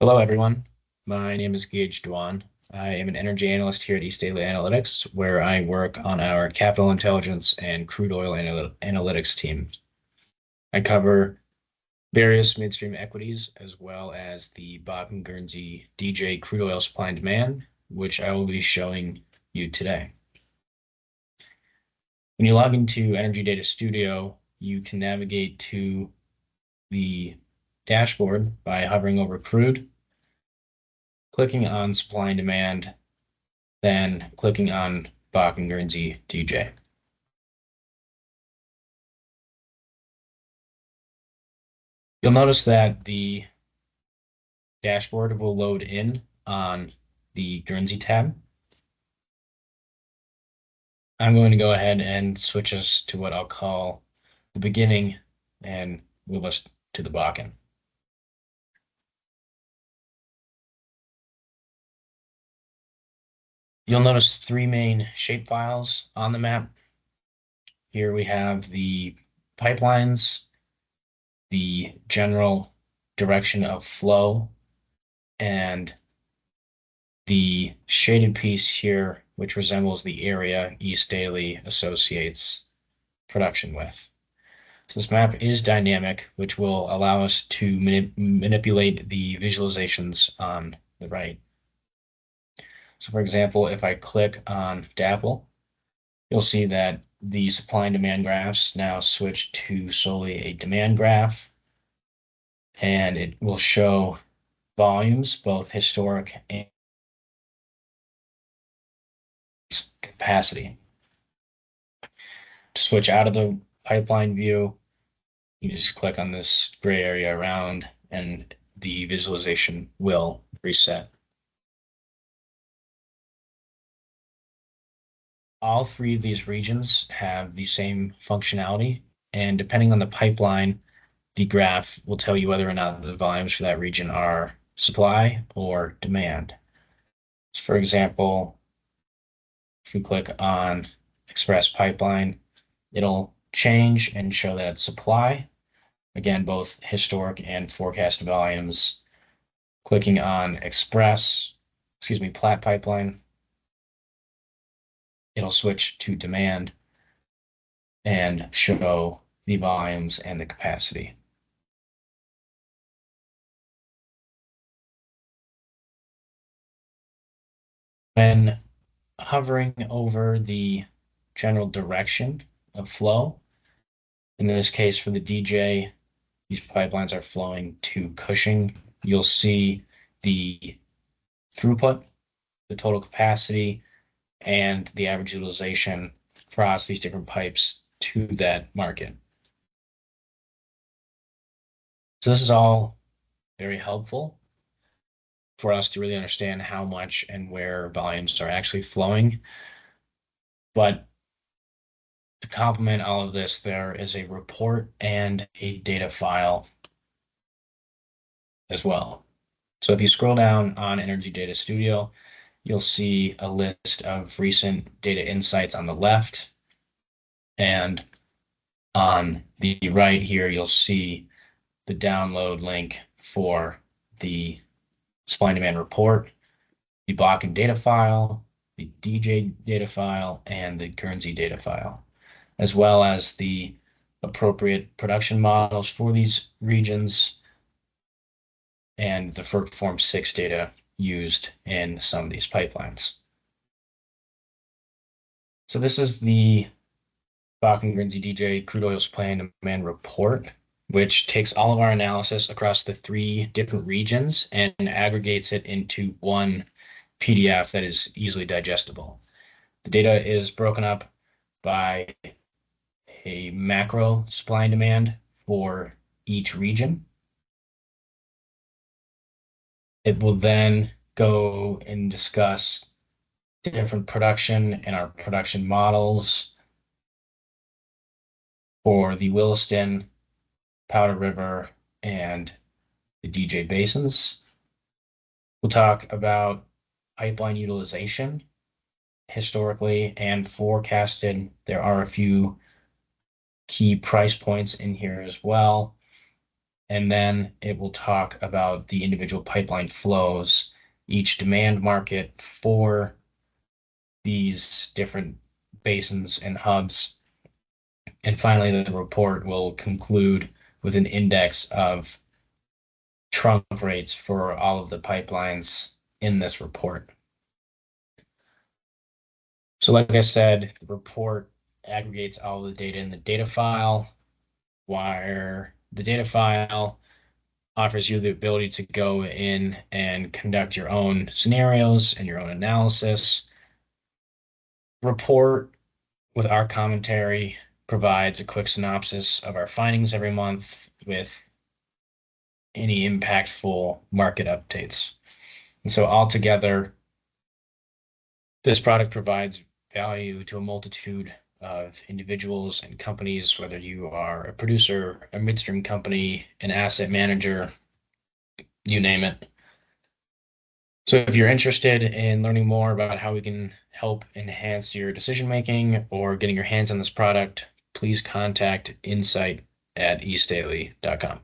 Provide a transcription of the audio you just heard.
Hello, everyone. My name is Gage Dwan. I am an energy analyst here at East Daily Analytics, where I work on our capital intelligence and crude oil analytics teams. I cover various midstream equities as well as the Bakken Guernsey DJ crude oil supply and demand, which I will be showing you today. When you log into Energy Data Studio, you can navigate to the dashboard by hovering over crude, clicking on supply and demand, then clicking on Bakken Guernsey DJ. You'll notice that the dashboard will load in on the Guernsey tab. I'm going to go ahead and switch us to what I'll call the beginning and move us to the Bakken. You'll notice three main shapefiles on the map. Here we have the pipelines, the general direction of flow, and the shaded piece here, which resembles the area East Daily associates production with. So this map is dynamic, which will allow us to manipulate the visualizations on the right. So for example, if I click on DAPL, you'll see that the supply and demand graphs now switch to solely a demand graph, and it will show volumes, both historic and capacity. To switch out of the pipeline view, you just click on this gray area around and the visualization will reset. All three of these regions have the same functionality, and depending on the pipeline, the graph will tell you whether or not the volumes for that region are supply or demand. So for example, if we click on Express Pipeline, it'll change and show that it's supply. Again, both historic and forecast volumes. Clicking on Platte Pipeline, it'll switch to demand and show the volumes and the capacity. When hovering over the general direction of flow, in this case for the DJ, these pipelines are flowing to Cushing. You'll see the throughput, the total capacity, and the average utilization across these different pipes to that market. So this is all very helpful for us to really understand how much and where volumes are actually flowing. But to complement all of this, there is a report and a data file as well. So if you scroll down on Energy Data Studio, you'll see a list of recent data insights on the left. And on the right here, you'll see the download link for the supply and demand report, the Bakken data file, the DJ data file, and the Guernsey data file, as well as the appropriate production models for these regions and the FERC Form 6 data used in some of these pipelines. So this is the Bakken Guernsey DJ crude oil supply and demand report, which takes all of our analysis across the three different regions and aggregates it into one PDF that is easily digestible. The data is broken up by a macro supply and demand for each region. It will then go and discuss different production and our production models for the Williston, Powder River, and the DJ basins. We'll talk about pipeline utilization historically and forecasted. There are a few key price points in here as well. and then it will talk about the individual pipeline flows, each demand market for these different basins and hubs. And finally, the report will conclude with an index of trunk rates for all of the pipelines in this report. So like I said, the report aggregates all of the data in the data file, where the data file offers you the ability to go in and conduct your own scenarios and your own analysis. Report with our commentary provides a quick synopsis of our findings every month with any impactful market updates. And so altogether, this product provides value to a multitude of individuals and companies, whether you are a producer, a midstream company, an asset manager, you name it. So if you're interested in learning more about how we can help enhance your decision making or getting your hands on this product, please contact insight@eastdaily.com.